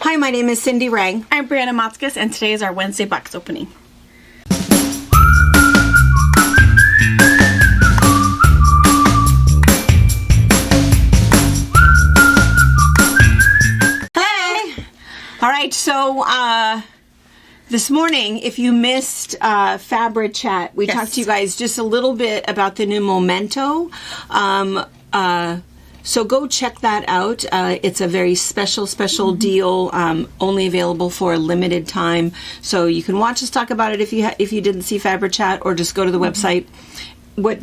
Hi, my name is Cindy Rang. I'm Brianna Motzkus, and today is our Wednesday box opening. Hey! All right, so this morning, if you missed Fabric Chat, we talked to you guys just a little bit about the new Memento. So go check that out. It's a very special deal, only available for a limited time. So you can watch us talk about it if you didn't see Fabric Chat, or just go to the website. What?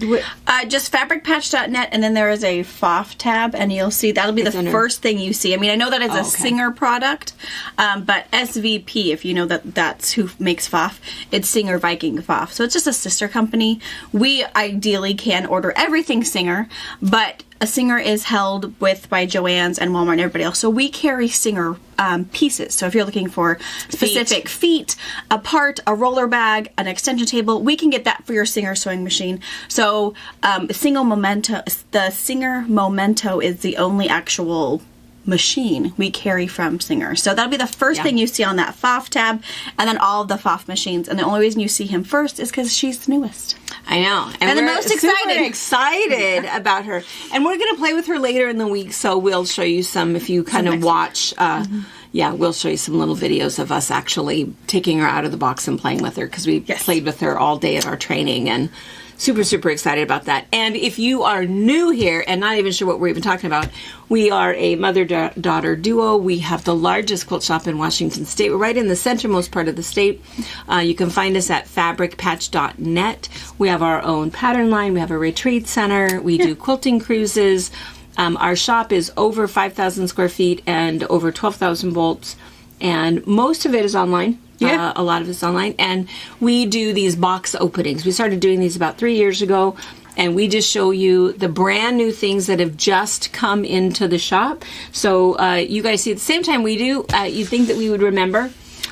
Just fabricpatch.net, and then there is a FOF tab, and you'll see that'll be the first thing you see. I mean, I know that it's a Singer product, but SVP, if you know that's who makes FOF, it's Singer Viking FOF. So it's just a sister company. We ideally can order everything Singer, but a Singer is held by Joann's and Walmart and everybody else. So we carry Singer pieces. So if you're looking for specific feet, a part, a roller bag, an extension table, we can get that for your Singer sewing machine. So the Singer Memento is the only actual machine we carry from Singer. So that'll be the first thing you see on that FOF tab, and then all of the FOF machines. And the only reason you see him first is because she's the newest. I know. And the most excited about her. And we're going to play with her later in the week, so we'll show you some if you kind of watch. We'll show you some little videos of us actually taking her out of the box and playing with her, because we played with her all day at our training, and super excited about that. And if you are new here and not even sure what we're even talking about, we are a mother-daughter duo. We have the largest quilt shop in Washington State. We're right in the centermost part of the state. You can find us at fabricpatch.net. We have our own pattern line. We have a retreat center. We do quilting cruises. Our shop is over 5,000 square feet and over 12,000 bolts. And most of it is online. A lot of it's online. And we do these box openings. We started doing these about 3 years ago. And we just show you the brand new things that have just come into the shop. So you guys see at the same time we do, you'd think that we would remember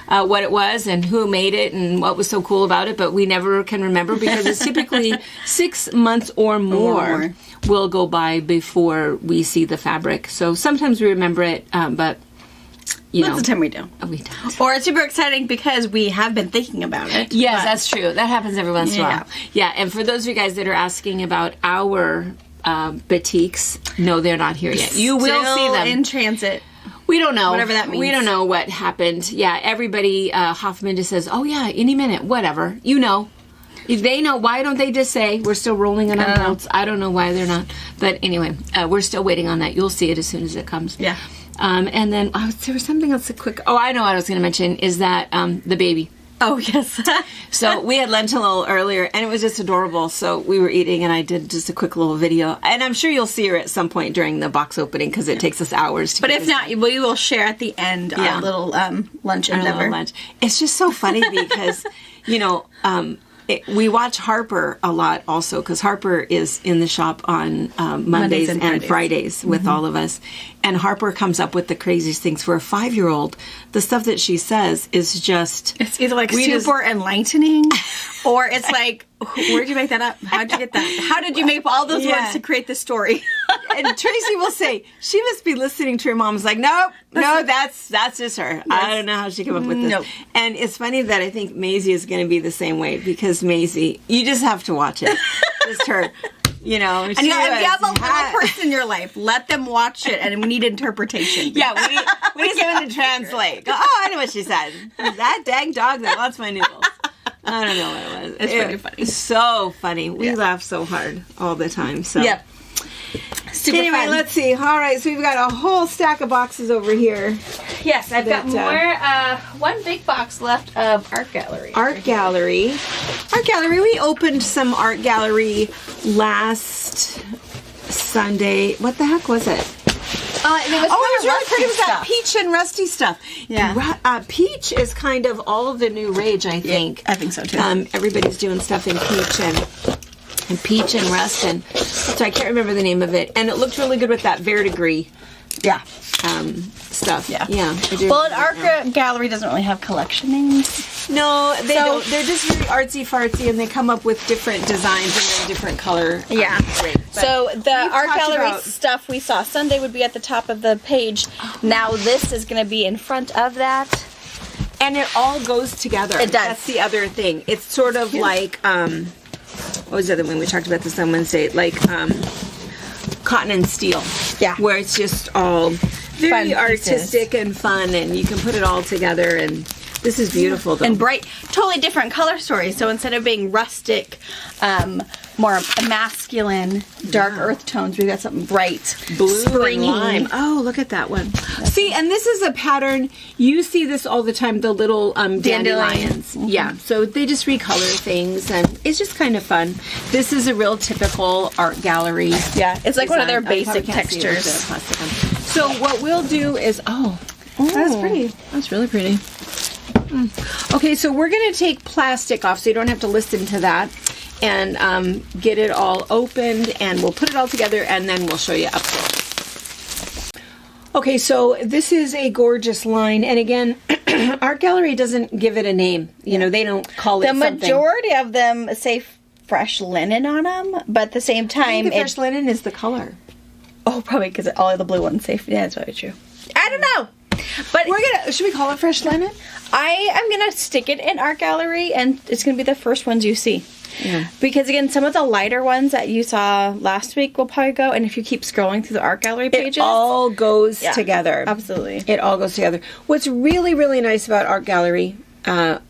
what it was and who made it and what was so cool about it. But we never can remember, because it's typically 6 months or more will go by before we see the fabric. So sometimes we remember it, but most of the time we don't. We don't. Or it's super exciting because we have been thinking about it. Yes, that's true. That happens every once in a while. Yeah, and for those of you guys that are asking about our batiks, no, they're not here yet. You will see them in transit. We don't know. Whatever that means. We don't know what happened. Yeah, everybody, Hoffman just says, oh yeah, any minute, whatever. You know. If they know, why don't they just say, we're still rolling it on belts? I don't know why they're not. But anyway, we're still waiting on that. You'll see it as soon as it comes. Yeah. And then there was something else I know what I was going to mention is that the baby. Oh, yes. So we had lunch a little earlier, and it was just adorable. So we were eating, and I did just a quick little video. And I'm sure you'll see her at some point during the box opening, because it takes us hours to But if not, we will share at the end our little lunch endeavor. It's just so funny because, we watch Harper a lot also, because Harper is in the shop on Mondays and Fridays with all of us. And Harper comes up with the craziest things. For a 5-year-old, the stuff that she says is just... It's either like super enlightening, or it's like, where'd you make that up? How'd you get that? How did you make all those words to create this story? And Tracy will say, she must be listening to her mom's like, no, that's just her. Yes. I don't know how she came up with this. Nope. And it's funny that I think Maisie is going to be the same way, because Maisie, you just have to watch it. Just her, and you have a little person in your life, let them watch it, and we need interpretation. Yeah, we need someone to translate. Go, I know what she said. That dang dog that wants my noodles. I don't know what it was. It's pretty funny. So funny. We laugh so hard all the time. So. Yep. Super anyway, fun. Let's see. All right, so we've got a whole stack of boxes over here. Yes, I've got more. One big box left of Art Gallery. Art Gallery. We opened some Art Gallery last Sunday. What the heck was it? It was really pretty. It was that peach and rusty stuff. Yeah. Peach is kind of all of the new rage, I think. Yeah, I think so too. Everybody's doing stuff in peach and rust, and so I can't remember the name of it. And it looked really good with that verdigris Yeah. Stuff. Yeah. Yeah. Well, an art gallery doesn't really have collection names. No, they don't. They're just very artsy fartsy, and they come up with different designs and then different color. Yeah. Great. So the art gallery stuff we saw Sunday would be at the top of the page. Now this is going to be in front of that. And it all goes together. It does. That's the other thing. It's sort of like, what was the other one? We talked about this on Wednesday. Like cotton and steel. Yeah. Where it's just all very artistic and fun, and you can put it all together, and this is beautiful, though. And bright, totally different color stories. So instead of being rustic, more masculine, dark earth tones, we got something bright, blue, springy. And lime. Oh, look at that one. See, and this is a pattern, you see this all the time, the little dandelions. Mm-hmm. Yeah, so they just recolor things, and it's just kind of fun. This is a real typical art gallery. Yeah, it's like one of their basic textures. So what we'll do is, That's pretty. That's really pretty. Okay, so we're going to take plastic off so you don't have to listen to that, and get it all opened, and we'll put it all together, and then we'll show you up close. Okay, so this is a gorgeous line, and again, Art Gallery doesn't give it a name. You know, they don't call it something. The majority of them say fresh linen on them, but at the same time, fresh linen is the color. Oh, probably because all of the blue ones say. Yeah, that's probably true. I don't know. But should we call it fresh linen? I am gonna stick it in Art Gallery, and it's gonna be the first ones you see. Yeah. Because again, some of the lighter ones that you saw last week will probably go, and if you keep scrolling through the Art Gallery pages, it all goes together. Absolutely, it all goes together. What's really, really nice about Art Gallery,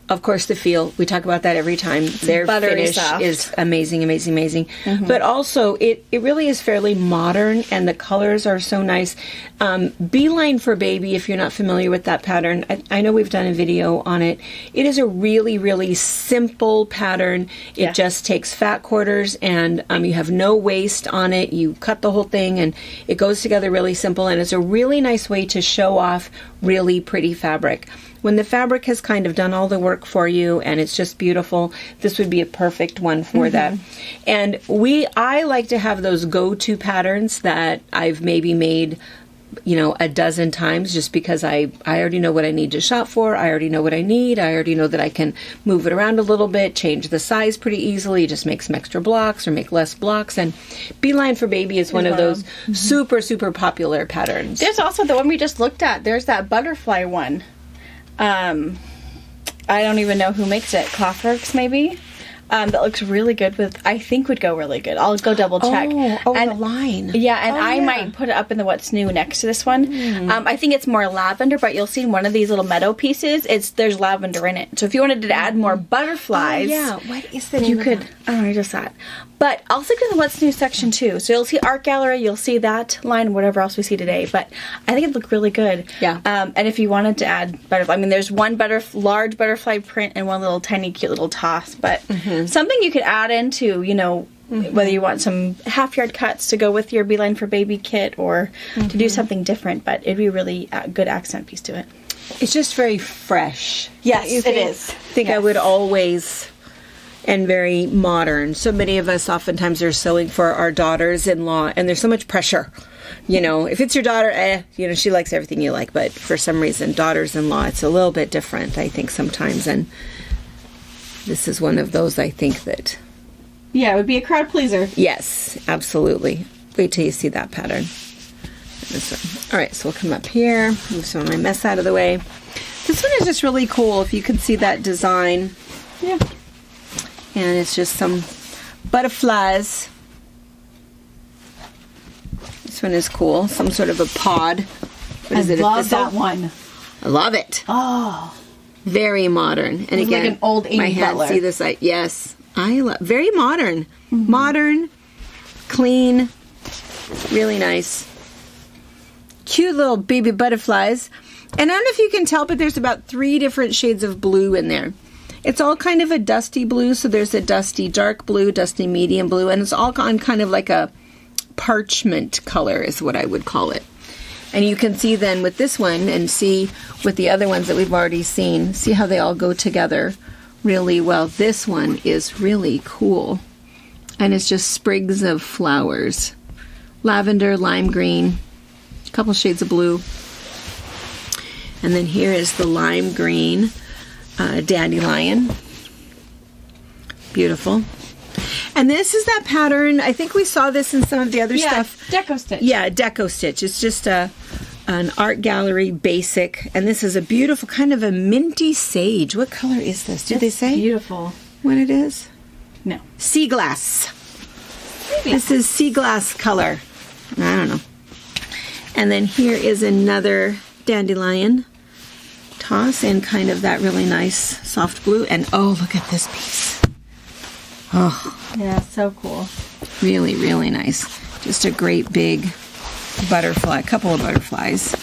of course, the feel. We talk about that every time. Their finish is amazing, amazing, amazing. Mm-hmm. But also, it really is fairly modern, and the colors are so nice. Beeline for Baby, if you're not familiar with that pattern, I know we've done a video on it. It is a really, really simple pattern. It just takes fat quarters, and you have no waste on it. You cut the whole thing, and it goes together really simple, and it's a really nice way to show off really pretty fabric. When the fabric has kind of done all the work for you and it's just beautiful, this would be a perfect one for that. And I like to have those go-to patterns that I've maybe made, a dozen times, just because I already know what I need to shop for. I already know what I need. I already know that I can move it around a little bit, change the size pretty easily, just make some extra blocks or make less blocks. And Beeline for Baby is one of those super, super popular patterns. There's also the one we just looked at. There's that butterfly one. I don't even know who makes it. Clothworks, maybe? That looks really good I think would go really good. I'll go double check. And the line. Yeah, and I might put it up in the What's New next to this one. I think it's more lavender, but you'll see in one of these little meadow pieces, there's lavender in it. So if you wanted to add more butterflies, what is the name of that? I just saw it. But I'll stick to the What's New section too. So you'll see Art Gallery, you'll see that line, whatever else we see today. But I think it'd look really good. Yeah. And if you wanted to add butterfly, there's one large butterfly print and one little tiny cute little toss. But something you could add into, whether you want some half-yard cuts to go with your Beeline for Baby kit or to do something different. But it'd be really a good accent piece to it. It's just very fresh. Yes, it is. I think I would always... And very modern. So many of us oftentimes are sewing for our daughters-in-law, and there's so much pressure. If it's your daughter, she likes everything you like, but for some reason, daughters-in-law, it's a little bit different, I think, sometimes. And this is one of those, I think, that... Yeah, it would be a crowd pleaser. Yes, absolutely. Wait till you see that pattern. This one. All right, so we'll come up here, move some of my mess out of the way. This one is just really cool, if you can see that design. Yeah. And it's just some butterflies. This one is cool. Some sort of a pod. What is it? I love that one. I love it. Oh. Very modern. And again, like an old Amy my hands Butler. see this. Yes. I love very modern. Modern, clean, really nice. Cute little baby butterflies. And I don't know if you can tell, but there's about 3 different shades of blue in there. It's all kind of a dusty blue, so there's a dusty dark blue, dusty medium blue, and it's all on kind of like a parchment color is what I would call it. And you can see then with this one and see with the other ones that we've already seen, see how they all go together really well. This one is really cool. And it's just sprigs of flowers. Lavender, lime green, couple shades of blue. And then here is the lime green dandelion. Beautiful. And this is that pattern. I think we saw this in some of the other stuff. Deco Stitch. Yeah, Deco Stitch. It's just an art gallery basic. And this is a beautiful kind of a minty sage. What color is this? Did they say? Beautiful. What it is? No. Sea glass. This is sea glass color. I don't know. And then here is another dandelion. Toss in kind of that really nice soft blue. And oh, look at this piece. Oh. Yeah, so cool. Really, really nice. Just a great big butterfly, a couple of butterflies.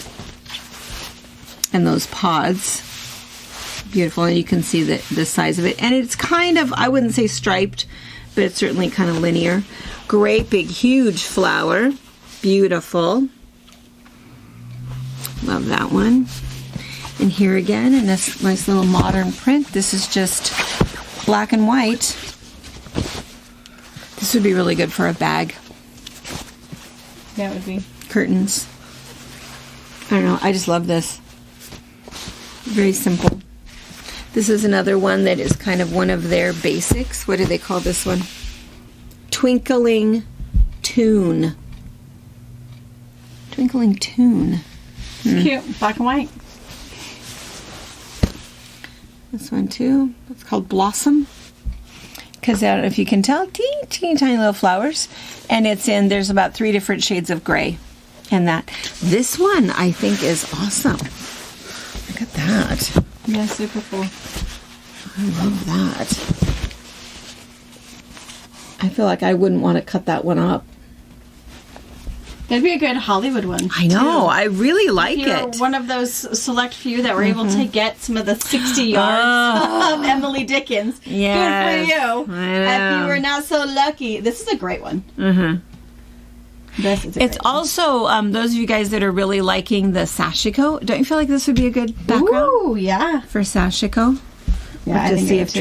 And those pods. Beautiful. And you can see the size of it. And it's kind of, I wouldn't say striped, but it's certainly kind of linear. Great big, huge flower. Beautiful. Love that one. And here again, in this nice little modern print, this is just black and white. This would be really good for a bag. That would be. Curtains. I don't know, I just love this. Very simple. This is another one that is kind of one of their basics. What do they call this one? Twinkling Tune. Twinkling Tune. Cute. Black and white. This one too. It's called Blossom. Because I don't know if you can tell, teeny tiny little flowers. And there's about 3 different shades of gray in that. This one I think is awesome. Look at that. Yeah, super cool. I love that. I feel like I wouldn't want to cut that one up. That'd be a good Hollywood one. I know. Too. I really like You're it. one of those select few that were able to get some of the 60 yards of Emily Dickens. Yes. Good for you. I know. If you were not so lucky. This is a great one. It's also, those of you guys that are really liking the Sashiko, don't you feel like this would be a good background? Ooh, yeah. For Sashiko? Yeah, we'll just see if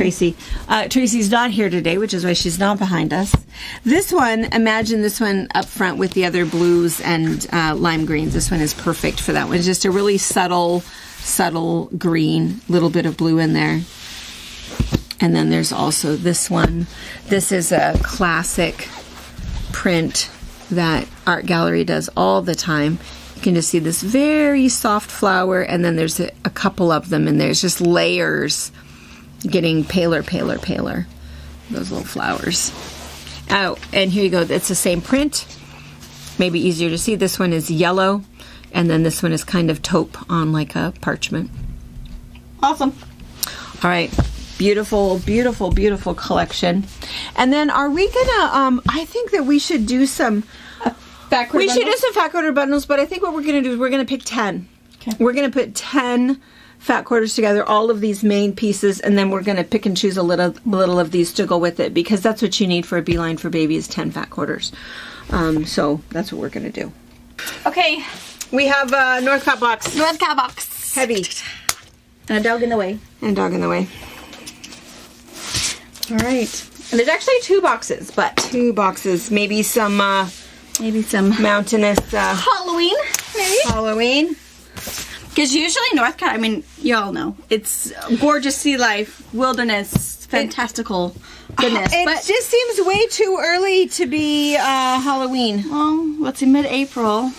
Tracy's not here today, which is why she's not behind us. This one, imagine this one up front with the other blues and lime greens. This one is perfect for that one. It's just a really subtle green, little bit of blue in there. And then there's also this one. This is a classic print that Art Gallery does all the time. You can just see this very soft flower, and then there's a couple of them, and there's just layers getting paler. Those little flowers. Oh, and here you go. It's the same print. Maybe easier to see. This one is yellow, and then this one is kind of taupe on like a parchment. Awesome. All right. Beautiful collection. And then are we gonna, I think that we should do some fat quarter bundles? Should do some fat quarter bundles, but I think what we're gonna do is we're gonna pick 10. Okay. We're gonna put 10 fat quarters together, all of these main pieces, and then we're gonna pick and choose a little of these to go with it, because that's what you need for a beeline for baby is 10 fat quarters. So that's what we're gonna do. Okay. We have North Cat Box. North Cat Box. Heavy. And a dog in the way. All right. And there's actually 2 boxes, but 2 boxes. Maybe some mountainous Halloween, maybe. Halloween. Because usually North Cat, I mean, y'all know, it's gorgeous sea life, wilderness, fantastical goodness. It just seems way too early to be Halloween. Well, let's see, mid-April.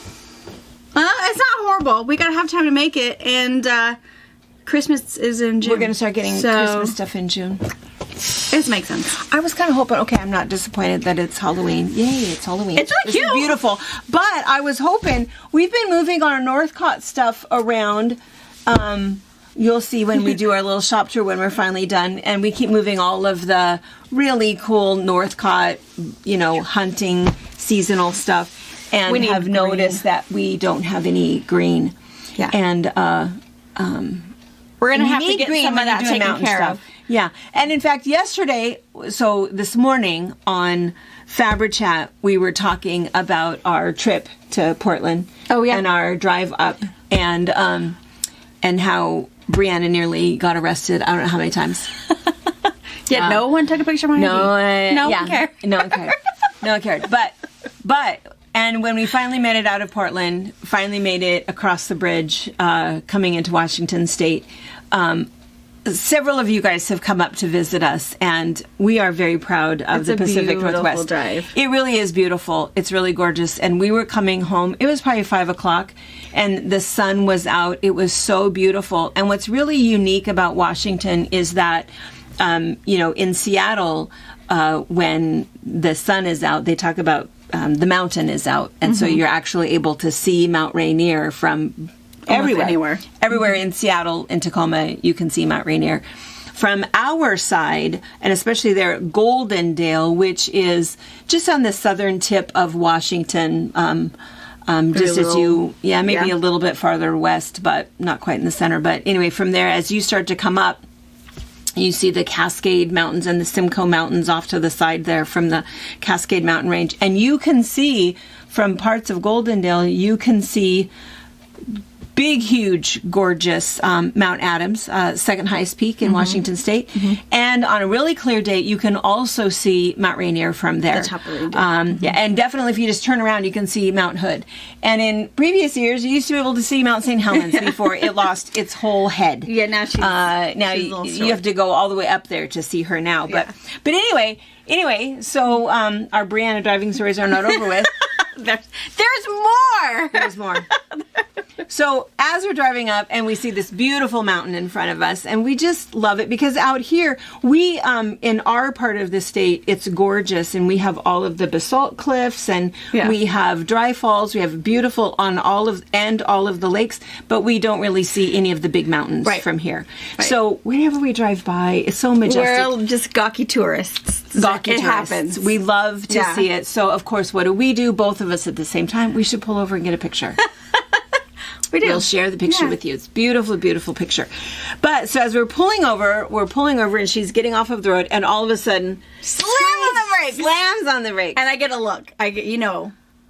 Well, it's not horrible. We gotta have time to make it, and Christmas is in June. We're gonna start getting Christmas stuff in June. This makes sense. I was kind of hoping, okay, I'm not disappointed that it's Halloween. Yay, it's Halloween. It's really cute. It's beautiful. But I was hoping, we've been moving our Northcott stuff around. You'll see when we do our little shop tour when we're finally done. And we keep moving all of the really cool Northcott, hunting seasonal stuff. And we have noticed that we don't have any green. Yeah. And we're going to have to get some of that taken care of. Yeah. And in fact, this morning on Fabri Chat, we were talking about our trip to Portland. Oh, yeah. And our drive up and how Brianna nearly got arrested. I don't know how many times. Yeah, no one took a picture of my ID. No one cared. No one cared. No one cared. But And when we finally made it out of Portland, finally made it across the bridge, coming into Washington State, several of you guys have come up to visit us, and we are very proud of the Pacific Northwest. Drive. It really is beautiful. It's really gorgeous. And we were coming home. It was probably 5 o'clock, and the sun was out. It was so beautiful. And what's really unique about Washington is that, in Seattle, when the sun is out, they talk about the mountain is out, and so you're actually able to see Mount Rainier from everywhere in Seattle, in Tacoma, you can see Mount Rainier. From our side, and especially there at Goldendale, which is just on the southern tip of Washington, just as you, maybe a little bit farther west, but not quite in the center. But anyway, from there, as you start to come up, you see the Cascade Mountains and the Simcoe Mountains off to the side there from the Cascade Mountain Range. And you can see from parts of Goldendale, you can see big, huge, gorgeous Mount Adams, second highest peak in Washington State. And on a really clear day, you can also see Mount Rainier from there. The top of the and definitely if you just turn around, you can see Mount Hood. And in previous years, you used to be able to see Mount St. Helens before it lost its whole head. Yeah, now she's you have to go all the way up there to see her now. But anyway, so our Brianna driving stories are not over with. There's more. There's more. So as we're driving up and we see this beautiful mountain in front of us, and we just love it because out here, we, in our part of the state, it's gorgeous, and we have all of the basalt cliffs, and we have dry falls, we have beautiful on all of the lakes, but we don't really see any of the big mountains from here. Right. So whenever we drive by, it's so majestic. We're just gawky tourists. It happens. We love to see it. So of course, what do? Both of us at the same time. We should pull over and get a picture. We'll share the picture with you. It's beautiful, beautiful picture. But so as we're pulling over and she's getting off of the road, and all of a sudden slams on the brakes. And I get a look.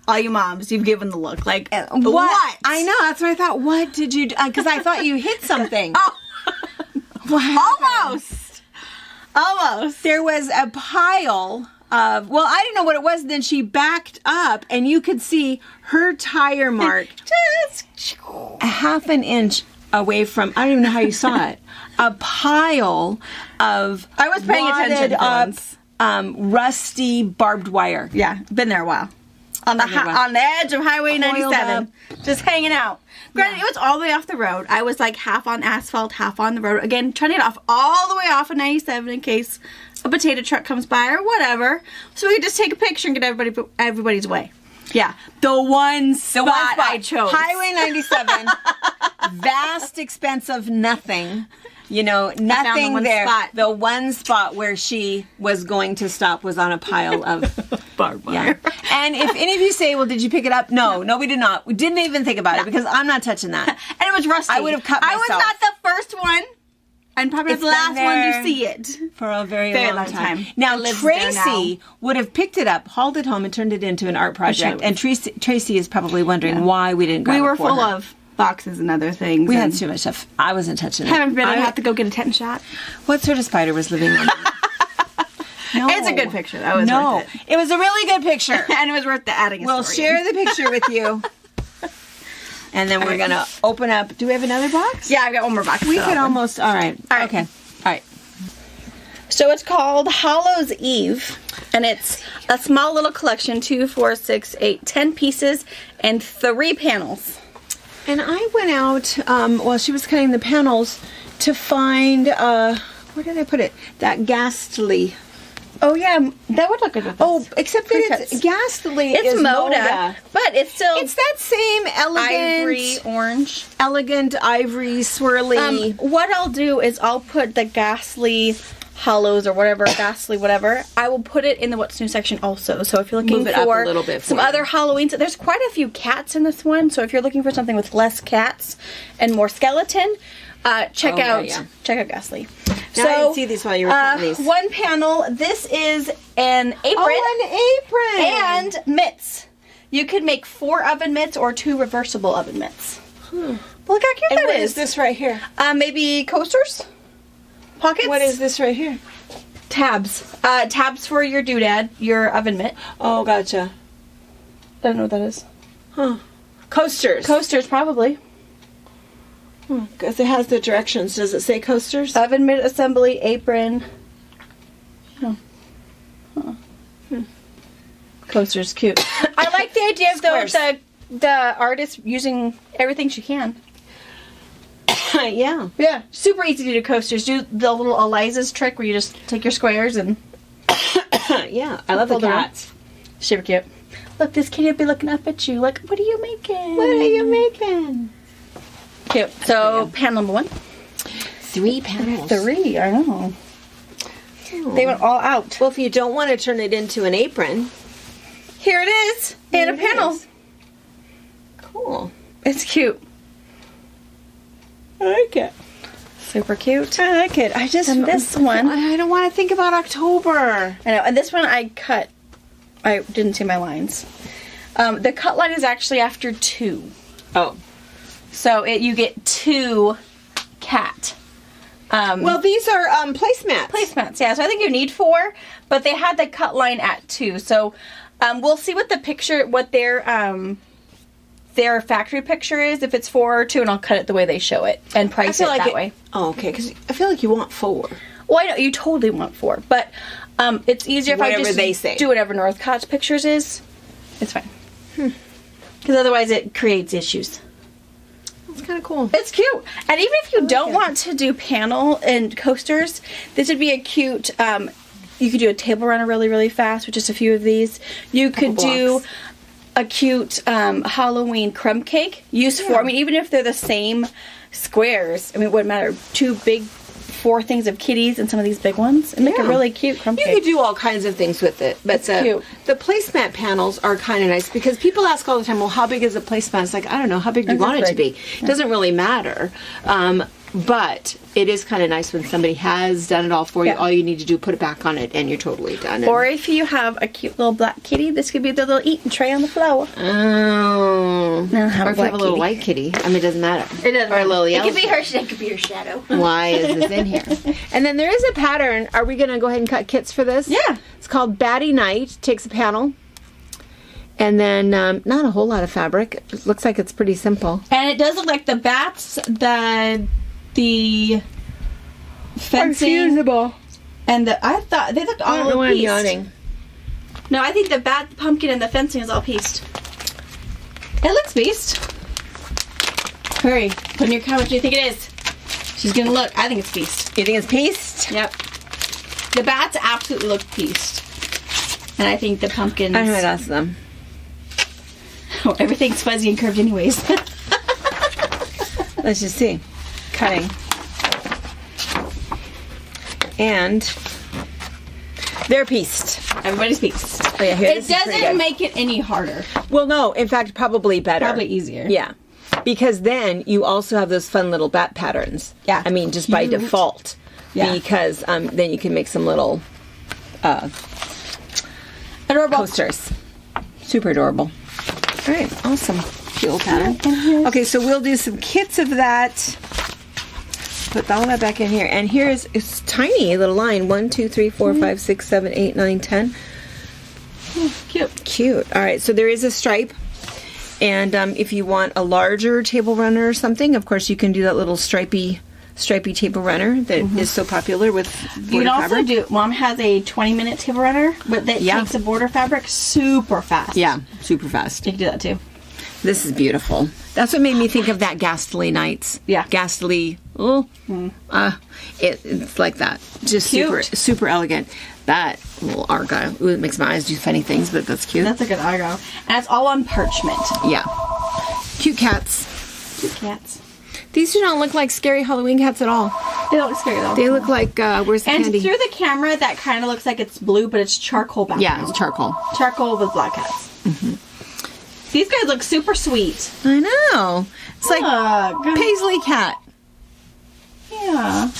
All you moms, you've given the look. Like, what? I know. That's what I thought. What did you do? Because I thought you hit something. Almost. There was a pile of, I didn't know what it was. Then she backed up, and you could see her tire mark just a half an inch away from, I don't even know how you saw it, a pile of I was paying attention up, rusty barbed wire. Yeah, been there a while. On the edge of Highway 97, just hanging out. Granted, it was all the way off the road. I was like half on asphalt, half on the road. Again, trying to get off all the way off of 97 in case a potato truck comes by or whatever. So we could just take a picture and get everybody's way. Yeah. The one spot I chose. Highway 97. Vast expense of nothing. Nothing there. The one spot where she was going to stop was on a pile of barbed wire. Yeah. And if any of you say, well, did you pick it up? No, we did not. We didn't even think about it because I'm not touching that. And it was rusty. I would have cut myself. I was not the first one. And probably the last one to see it. For a very long time. Now, Tracy would have picked it up, hauled it home, and turned it into an art project. And Tracy is probably wondering why we didn't grab it for her. We were full of boxes and other things. We had too much stuff. I wasn't touching it. Haven't been. I have to go get a tetanus shot. What sort of spider was living on it? No. It's a good picture. That was worth it. It was a really good picture. And it was worth the adding a We'll share the picture with you. And then we're going to open up. Do we have another box? Yeah, I've got one more box. We could almost. All right. Okay. All right. So it's called Hallows Eve. And it's a small little collection. 2, 4, 6, 8, 10 pieces and 3 panels. And I went out while she was cutting the panels to find, where did I put it? That ghastly. Oh, yeah, that would look good with this. Oh, except that it's ghastly. It's Moda, but it's still... It's that same elegant... Ivory orange. Elegant, ivory, swirly... what I'll do is I'll put the ghastly hollows or whatever, ghastly whatever, I will put it in the What's New section also. So if you're looking Move it for up a little bit some other Halloween... There's quite a few cats in this one, so if you're looking for something with less cats and more skeleton... check out Ghastly. Now I didn't see these while you were cutting these. One panel. This is an apron. Oh, an apron. And mitts. You could make 4 oven mitts or 2 reversible oven mitts. Look how cute that is. What is this right here? Maybe coasters? Pockets? What is this right here? Tabs. Tabs for your doodad, your oven mitt. Oh, gotcha. I don't know what that is. Huh. Coasters. Coasters, probably. Because it has the directions. Does it say coasters? Oven mitt assembly, apron. Oh. Huh. Coasters, cute. I like the idea of the artist using everything she can. Yeah. Yeah. Super easy to do coasters. Do the little Eliza's trick where you just take your squares and... Yeah. I love the cats. Super cute. Look, this kitty will be looking up at you. Like, what are you making? What are you making? Cute. So, panel number 1. 3 panels. 3, I know. Oh. They went all out. Well, if you don't want to turn it into an apron... Here it is. And a panel. Cool. It's cute. I like it. Super cute. I like it. And this one... I don't want to think about October. I know. And this one I cut. I didn't see my lines. The cut line is actually after 2. Oh. So you get 2 cat. Well, these are placemats. Placemats, yeah. So I think you need 4, but they had the cut line at 2. So we'll see what their factory picture is, if it's 4 or 2, and I'll cut it the way they show it and price it that way. Oh, okay. Because I feel like you want 4. Well, I know you totally want 4, but it's easier if I just do whatever Northcott's pictures is. It's fine. Because otherwise it creates issues. It's kind of cool. It's cute. And even if you don't want to do panel and coasters, this would be a cute... you could do a table runner really, really fast with just a few of these. You could do a cute Halloween crumb cake. Use 4. I mean, even if they're the same squares, I mean, it wouldn't matter. 2 big 4 things of kitties and some of these big ones. And make a really cute crumb cake. You could do all kinds of things with it. But the placemat panels are kind of nice because people ask all the time, well, how big is a placemat? It's like, I don't know. How big do you want it to be? It doesn't really matter. But it is kind of nice when somebody has done it all for you. All you need to do, put it back on it, and you're totally done. Or if you have a cute little black kitty, this could be the little eating tray on the floor. Oh. Or if you have a little white kitty. I mean, it doesn't matter. It doesn't matter. Or a little yellow. It could be her shadow. Why is this in here? And then there is a pattern. Are we going to go ahead and cut kits for this? Yeah. It's called Batty Night. Takes a panel. And then not a whole lot of fabric. It looks like it's pretty simple. And it does look like the bats, the fencing, fusible, and I thought they looked all pieced. Yawning. No, I think the bat, pumpkin, and the fencing is all pieced. It looks pieced. Hurry, put in your comment what you think it is. She's gonna look. I think it's pieced. You think it's pieced? Yep. The bats absolutely look pieced, and I think the pumpkins. I haven't asked them. Oh, everything's fuzzy and curved, anyways. Let's just see. Cutting. And they're pieced. Everybody's pieced. Oh, yeah, here, it doesn't make it any harder. Well, no. In fact, probably better. Probably easier. Yeah. Because then you also have those fun little bat patterns. Yeah. I mean, just by default. Yeah. Because then you can make some little adorable coasters. Super adorable. All right. Awesome. Cute little pattern. Okay, so we'll do some kits of that. Put all that back in here. And here's it's tiny little line. 1, 2, 3, 4, 5, 6, 7, 8, 9, 10. Oh, cute. Cute. All right, so there is a stripe. And if you want a larger table runner or something, of course you can do that little stripy table runner that is so popular with border You can also fabric. do, Mom has a 20-minute table runner, but that takes the border fabric super fast. Yeah, super fast. You can do that too. This is beautiful. That's what made me think of that Ghastly Nights. Yeah. Ghastly. It's like that. Just cute. super elegant. That little argyle. Ooh, it makes my eyes do funny things, but that's cute. That's a good argyle. And it's all on parchment. Yeah. Cute cats. Cute cats. These do not look like scary Halloween cats at all. They don't look scary though. They look like, where's the candy? And through the camera, that kind of looks like it's blue, but it's charcoal background. Yeah, it's charcoal. Charcoal with black cats. These guys look super sweet. I know. It's like Paisley cat. Yeah.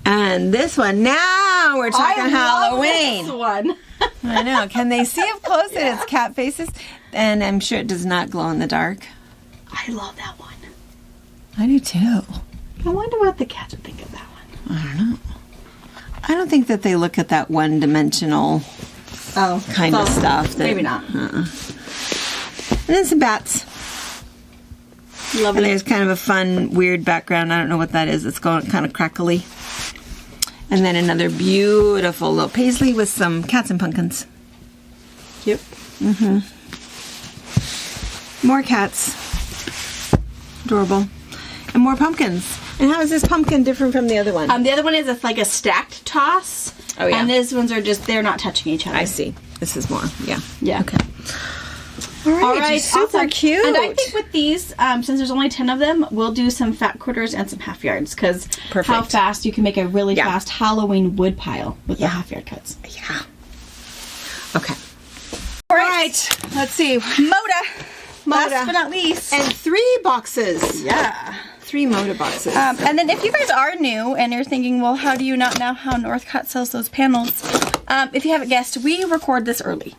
And this one, now we're talking Halloween. This one. I know. Can they see up close that it's cat faces? And I'm sure it does not glow in the dark. I love that one. I do too. I wonder what the cats would think of that one. I don't know. I don't think that they look at that one-dimensional kind of stuff. Maybe not. And then some bats. Love And it. there's kind of a fun, weird background. I don't know what that is. It's going kind of crackly. And then another beautiful little paisley with some cats and pumpkins. Yep. More cats. Adorable. And more pumpkins. And how is this pumpkin different from the other one? The other one is like a stacked toss. Oh, yeah. And these ones are just, they're not touching each other. I see. This is more. Yeah. Yeah. Okay. All right. Super awesome. cute. And I think with these, since there's only 10 of them, we'll do some fat quarters and some half yards, because how fast you can make a really fast Halloween wood pile with the half yard cuts. Yeah. Okay. All right. Let's see. Moda. Last but not least. And 3 boxes. Yeah. 3 Moda boxes. And then if you guys are new and you're thinking, well, how do you not know how Northcutt sells those panels? If you haven't guessed, we record this early.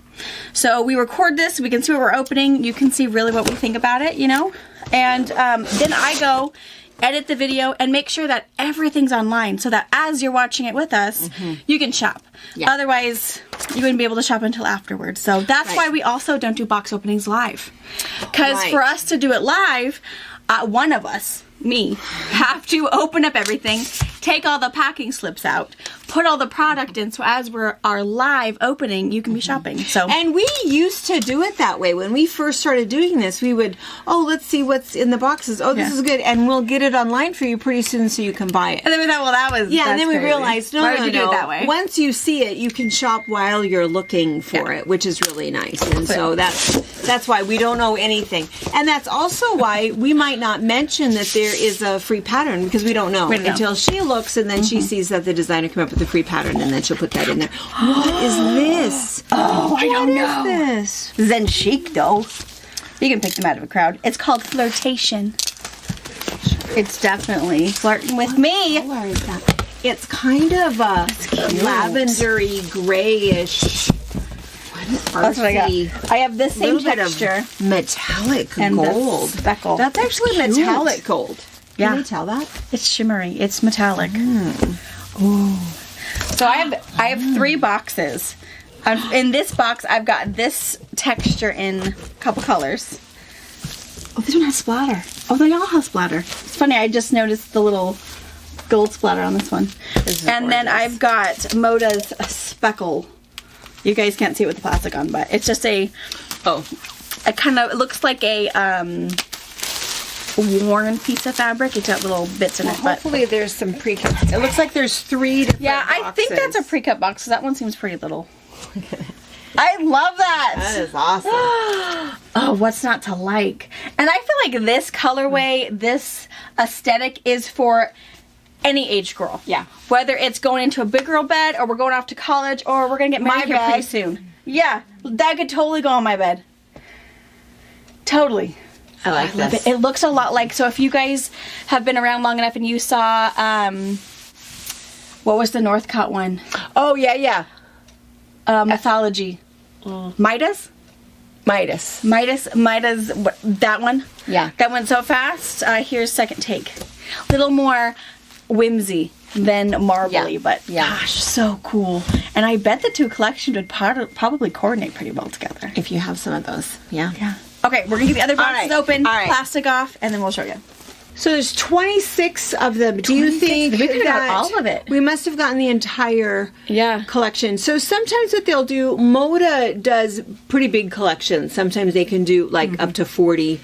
So we record this, we can see what we're opening, you can see really what we think about it, you know? And then I go edit the video and make sure that everything's online so that as you're watching it with us, you can shop. Yeah. Otherwise, you wouldn't be able to shop until afterwards. So that's why we also don't do box openings live. Because for us to do it live, one of us, me, have to open up everything, take all the packing slips out, put all the product in, so as we're our live opening, you can be shopping. So, and we used to do it that way. When we first started doing this, we would, let's see what's in the boxes. Oh, this is good, and we'll get it online for you pretty soon so you can buy it. And then we thought, well, that was and then we realized, why would you do it that way? Once you see it, you can shop while you're looking for it, which is really nice. And so that's why we don't know anything, and that's also why we might not mention that there is a free pattern, because we don't know until she looks, and then she sees that the designer came up with a free pattern, and then she'll put that in there. What is this? Oh, I don't know. What is this? Zen chic, though. You can pick them out of a crowd. It's called Flirtation. It's definitely flirting with me. What color is that? It's kind of a lavendery, grayish. That's what I got. I have the same texture. Metallic and gold. Speckle. That's actually metallic gold. Yeah. Can you tell that? It's shimmery. It's metallic. Ooh. So I have 3 boxes. In this box, I've got this texture in a couple colors. Oh, this one has splatter. Oh, they all have splatter. It's funny. I just noticed the little gold splatter on this one. And then I've got Moda's Speckle. You guys can't see it with the plastic on, but it's just it looks like a worn piece of fabric. It's got little bits in it. But hopefully there's some pre-cut. It looks like there's 3 different boxes. I think that's a pre-cut box, so that one seems pretty little. I love that. That is awesome. Oh, what's not to like? And I feel like this colorway, this aesthetic is for any age girl. Yeah. Whether it's going into a big girl bed, or we're going off to college, or we're going to get married here pretty soon. Yeah. That could totally go on my bed. Totally. I like this. It looks a lot like, so if you guys have been around long enough and you saw, what was the Northcutt one? Oh, yeah. Mythology. Midas? Midas. That one? Yeah. That went so fast. Here's second take. A little more whimsy than marbly, but gosh, so cool. And I bet the 2 collections would probably coordinate pretty well together. If you have some of those. Yeah. Okay, we're going to get the other boxes open, All right. plastic off, and then we'll show you. So there's 26 of them. Do you think we could have got all of it? We must have gotten the entire collection. So sometimes what they'll do, Moda does pretty big collections. Sometimes they can do like up to 40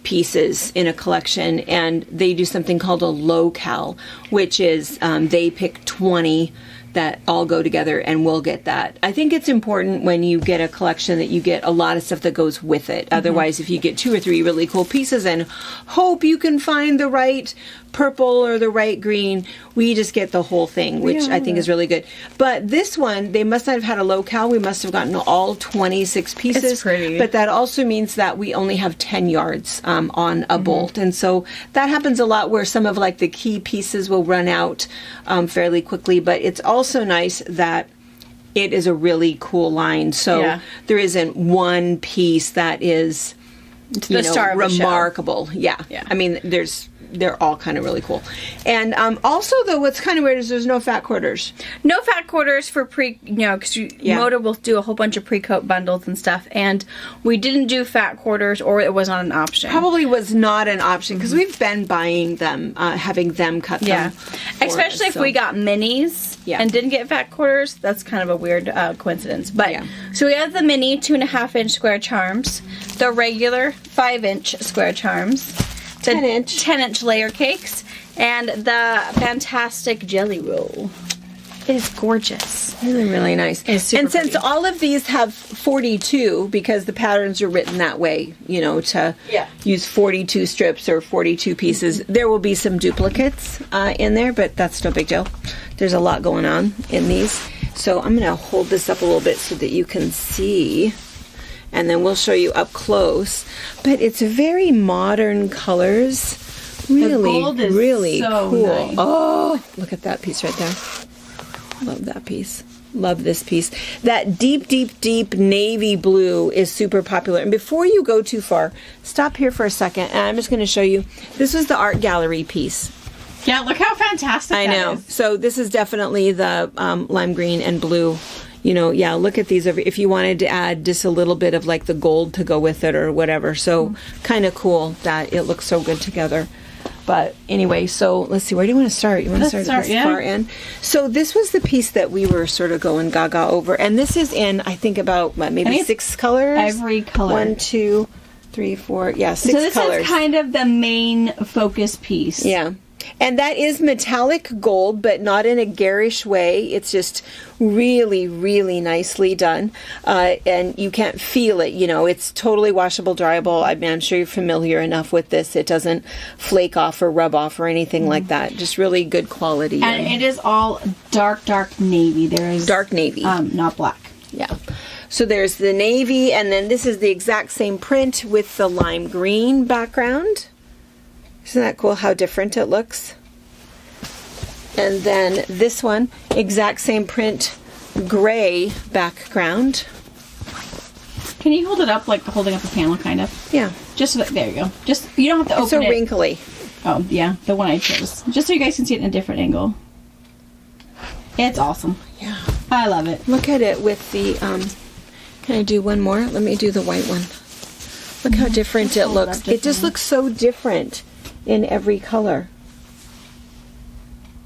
pieces in a collection, and they do something called a locale, which is they pick 20 that all go together, and we'll get that. I think it's important when you get a collection that you get a lot of stuff that goes with it. Otherwise, if you get 2 or 3 really cool pieces and hope you can find the right purple or the right green, we just get the whole thing, which I think is really good. But this one, they must not have had a locale. We must have gotten all 26 pieces. It's pretty. But that also means that we only have 10 yards on a bolt. And so that happens a lot where some of like the key pieces will run out fairly quickly. But it's also nice that it is a really cool line. So there isn't one piece that is star of the remarkable. show. Yeah. I mean, there's they're all kind of really cool. And also, though, what's kind of weird is there's no fat quarters. No fat quarters for because Moda will do a whole bunch of pre-coat bundles and stuff, and we didn't do fat quarters, or it was not an option. Probably was not an option, because we've been buying them, having them cut them. Yeah, especially if we got minis and didn't get fat quarters. That's kind of a weird coincidence. But so we have the mini 2.5-inch square charms, the regular 5-inch square charms, the 10-inch layer cakes, and the fantastic jelly roll. It is gorgeous. Really, really nice. It's super and since pretty. all of these have 42, because the patterns are written that way, to use 42 strips or 42 pieces, there will be some duplicates in there, but that's no big deal. There's a lot going on in these. So I'm going to hold this up a little bit so that you can see, and then we'll show you up close. But it's very modern colors. Really, the gold is really so cool. nice. Oh, look at that piece right there. Love that piece. Love this piece. That deep, deep, deep navy blue is super popular. And before you go too far, stop here for a second, and I'm just going to show you. This was the art gallery piece. Yeah, look how fantastic I know. So this is definitely the lime green and blue. Look at these. If you wanted to add just a little bit of like the gold to go with it or whatever. So kind of cool that it looks so good together. But anyway, so let's see. Where do you want to start? You want to start at this far end? So this was the piece that we were sort of going gaga over. And this is in, I think, about maybe 6 colors? Every color. 1, 2, 3, 4. Yeah, 6 colors. So this is kind of the main focus piece. Yeah. And that is metallic gold, but not in a garish way. It's just really, really nicely done. And you can't feel it, It's totally washable, dryable. I'm sure you're familiar enough with this. It doesn't flake off or rub off or anything like that. Just really good quality. And it is all dark navy. There is dark navy. Not black. Yeah. So there's the navy, and then this is the exact same print with the lime green background. Isn't that cool how different it looks? And then this one, exact same print, gray background. Can you hold it up like holding up a panel, kind of? Yeah. Just so that, there you go. Just, you don't have to open it. It's so wrinkly. Oh, yeah, the one I chose. Just so you guys can see it in a different angle. It's awesome. Yeah. I love it. Look at it with the, can I do one more? Let me do the white one. Look how different it looks. It just looks so different in every color.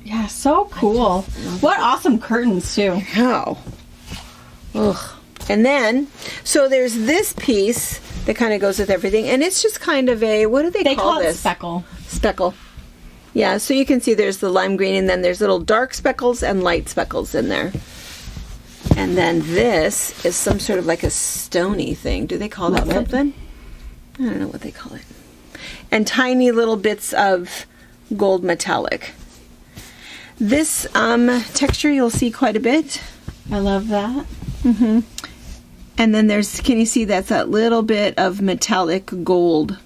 Yeah, so cool. What awesome curtains, too. How? Ugh. And then, so there's this piece that kind of goes with everything, and it's just kind of a, what do they call this? They call it speckle. Speckle. Yeah, so you can see there's the lime green, and then there's little dark speckles and light speckles in there. And then this is some sort of like a stony thing. Do they call that something? I don't know what they call it. And tiny little bits of gold metallic. This texture you'll see quite a bit. I love that. Mm-hmm. And then there's, can you see that's that little bit of metallic gold?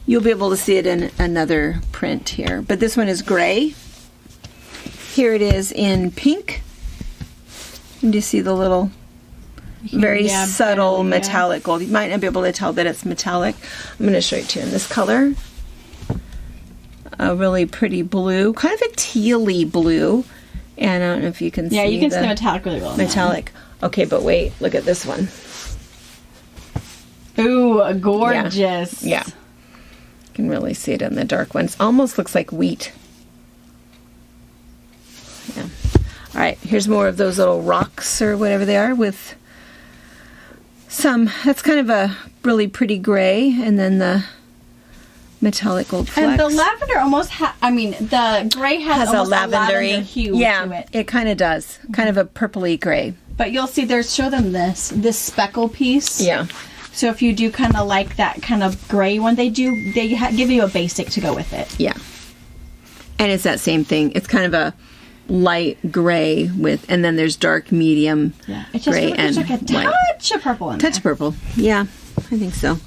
You'll be able to see it in another print here. But this one is gray. Here it is in pink. And you see the little very subtle metallic gold. You might not be able to tell that it's metallic. I'm going to show it to you in this color. A really pretty blue, kind of a tealy blue. And I don't know if you can see. Yeah, you can see the metallic really well. Metallic. Okay, but wait, look at this one. Ooh, gorgeous. Yeah. You can really see it in the dark ones. Almost looks like wheat. Yeah. All right, here's more of those little rocks or whatever they are with some, that's kind of a really pretty gray, and then the metallic gold flecks. And the lavender almost the gray has almost a lavender hue to it. It kind of does. Kind of a purpley gray. But you'll see, show them this speckle piece. Yeah. So if you do kind of like that kind of gray one, they give you a basic to go with it. Yeah. And it's that same thing. It's kind of a light gray with, and then there's dark, medium gray and like a touch of purple in there. Touch purple. Yeah, I think so.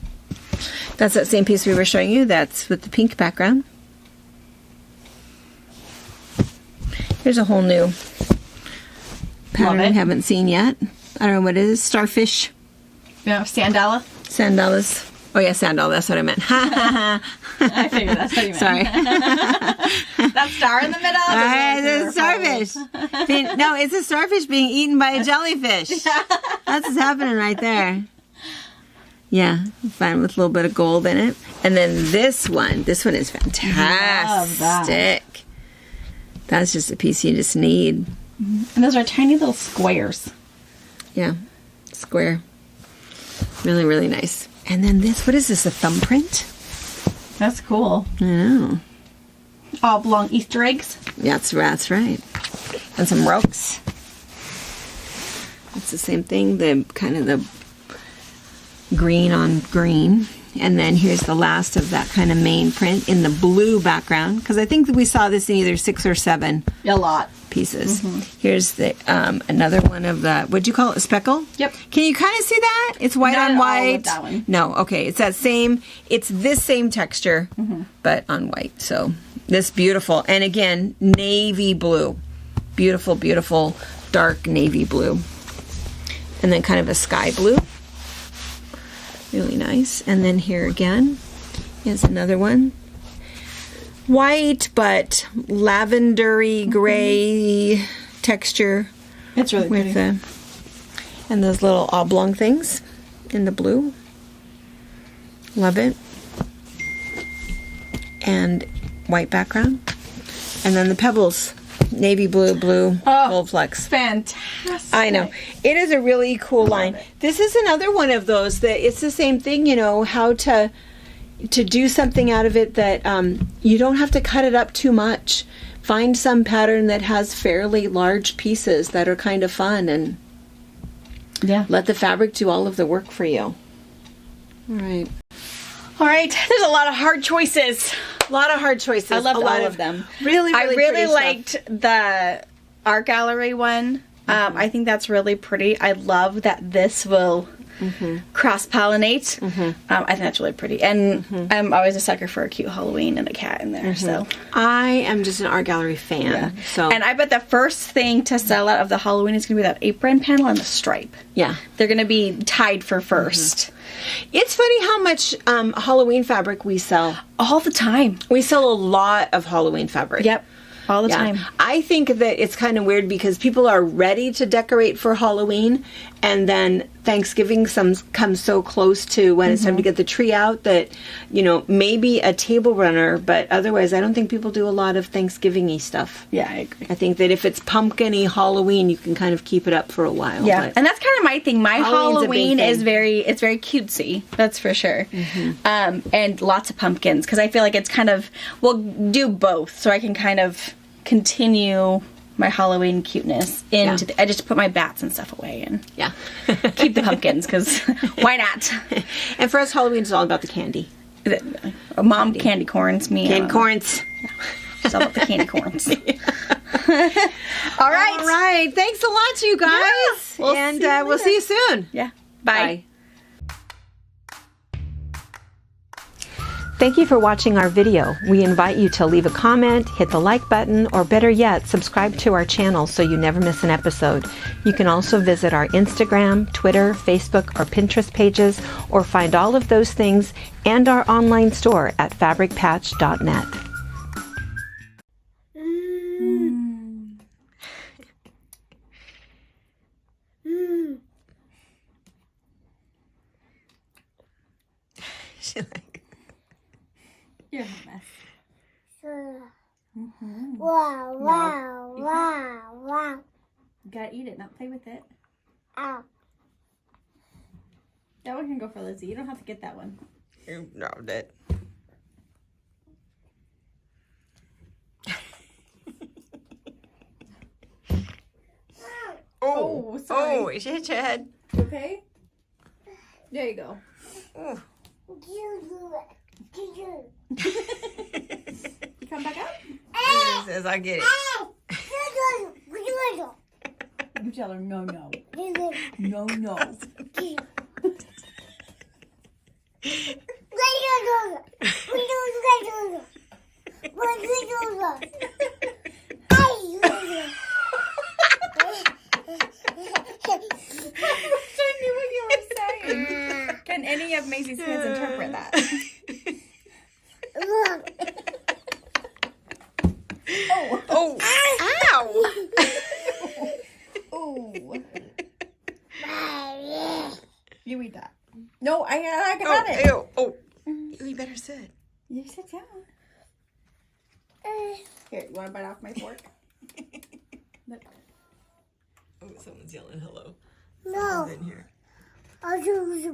That's that same piece we were showing you. That's with the pink background. Here's a whole new pattern I haven't seen yet. I don't know what it is. Starfish. Yeah, Sandala. Sandalas. Oh, yeah, sandal. That's what I meant. I figured that's what you meant. Sorry. That star in the middle? It's a starfish. No, it's a starfish being eaten by a jellyfish. That's what's happening right there. Yeah, fine with a little bit of gold in it. And then this one is fantastic. That's just a piece you just need. And those are tiny little squares. Yeah, square. Really, really nice. And then this, what is this, a thumbprint? That's cool. I know. Oblong Easter eggs. That's right. And some ropes. It's the same thing, the kind of the green on green. And then here's the last of that kind of main print in the blue background, because I think that we saw this in either 6 or 7 a lot pieces. Here's the another one of the, what'd you call it, a speckle? Yep. Can you kind of see that? It's white Not on at all white. with that one. No, okay. It's that same, it's this same texture, but on white. So this beautiful, and again, navy blue. Beautiful, beautiful, dark navy blue. And then kind of a sky blue. Really nice. And then here again is another one. White, but lavendery gray texture. It's really with pretty. And those little oblong things in the blue. Love it. And white background. And then the pebbles. Navy blue, gold flecks. Fantastic. I know. It is a really cool line. This is another one of those that it's the same thing, you know, how to do something out of it that you don't have to cut it up too much. Find some pattern that has fairly large pieces that are kind of fun, and let the fabric do all of the work for you. All right. All right. There's a lot of hard choices. A lot of hard choices. I loved all of them. Really, I really pretty liked stuff. the art gallery one. I think that's really pretty. I love that this will cross-pollinate. I think that's really pretty. And I'm always a sucker for a cute Halloween and a cat in there. So I am just an art gallery fan. So, and I bet the first thing to sell out of the Halloween is going to be that apron panel and the stripe. Yeah. They're going to be tied for first. It's funny how much Halloween fabric we sell. All the time. We sell a lot of Halloween fabric. Yep. All the time. I think that it's kind of weird because people are ready to decorate for Halloween, and then Thanksgiving comes so close to when it's time to get the tree out that, you know, maybe a table runner, but otherwise I don't think people do a lot of Thanksgiving-y stuff. Yeah, I agree. I think that if it's pumpkin-y Halloween, you can kind of keep it up for a while. Yeah, and that's kind of my thing. My Halloween is very cutesy. That's for sure. And lots of pumpkins, because I feel like it's kind of, we'll do both, so I can kind of continue my Halloween cuteness into I just put my bats and stuff away and keep the pumpkins, because why not? And for us, Halloween is all about the candy. Mom candy corns, me. Candy corns. Yeah. It's all about the candy corns. All right. All right. Thanks a lot, you guys. Yeah. We'll see you soon. Yeah. Bye. Thank you for watching our video. We invite you to leave a comment, hit the like button, or better yet, subscribe to our channel so you never miss an episode. You can also visit our Instagram, Twitter, Facebook, or Pinterest pages, or find all of those things and our online store at fabricpatch.net. You're a mess. Wow. You gotta eat it, not play with it. Ow. That one can go for Lizzie. You don't have to get that one. You dropped it. Oh, sorry. Oh, she hit your head. Okay? There you go. Oh. You come back out? He says, I get it. You tell her no. No. I knew what you were saying. Can any of Maisie's fans interpret that? I got it. Ew. Oh, you better sit. You sit down. Here, you want to bite off my fork? Look. Oh, someone's yelling hello. No. Someone's in here. I'll do the